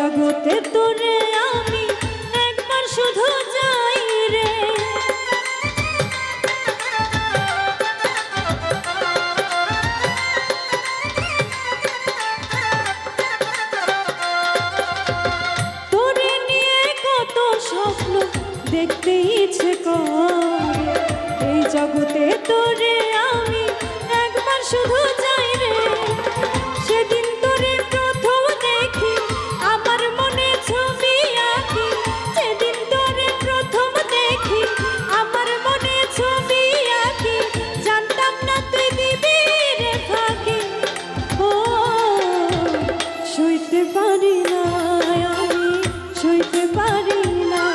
জগতে তোরে আমি একবার শুধু যাই রে। তোরে নিয়ে কত স্বপ্ন দেখতে ইচ্ছে করে, এই জগতে তোরে আমি একবার শুধু যাই রে। সেদিন তোরে প্রথম দেখি আমার মনে ছবি আঁকি, সেদিন তোরে প্রথম দেখি আমার মনে ছবি আঁকি, জানতাম না তুই দিবি রে ফাঁকি। ও সইতে পারি না আমি, সইতে পারি না,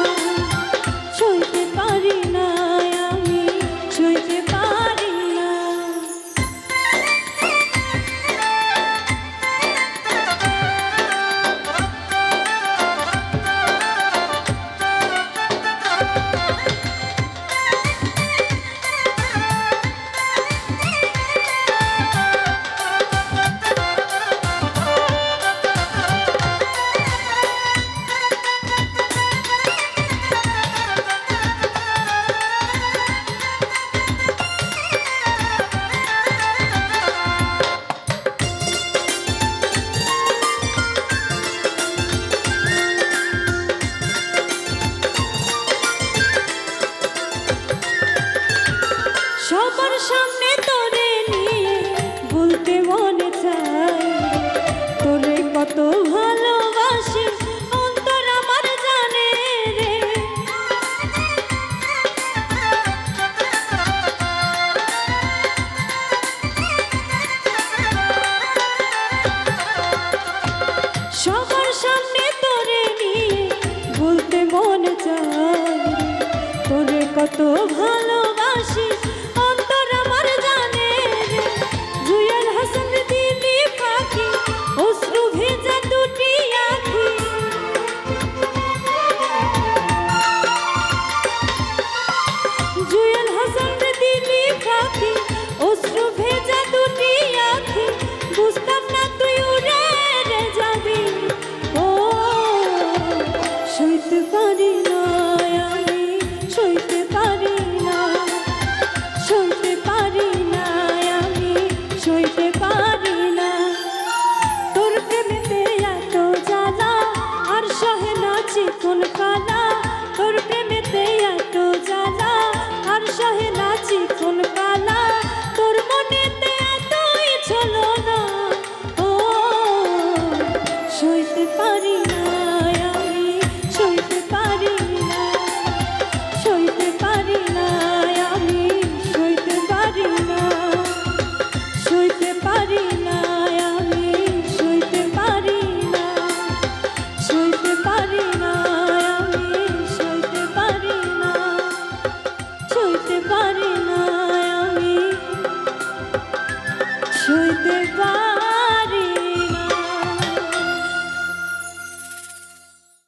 সইতে পারি না আমি, সইতে পারি না। সবার সামনে তোরে নিয়ে বলতে মনে চাই, তোরে কত ভালোবাসি অন্তর আমার জানে রে। সবার সামনে তোরে নিয়ে বলতে মনে চাই, তোরে কত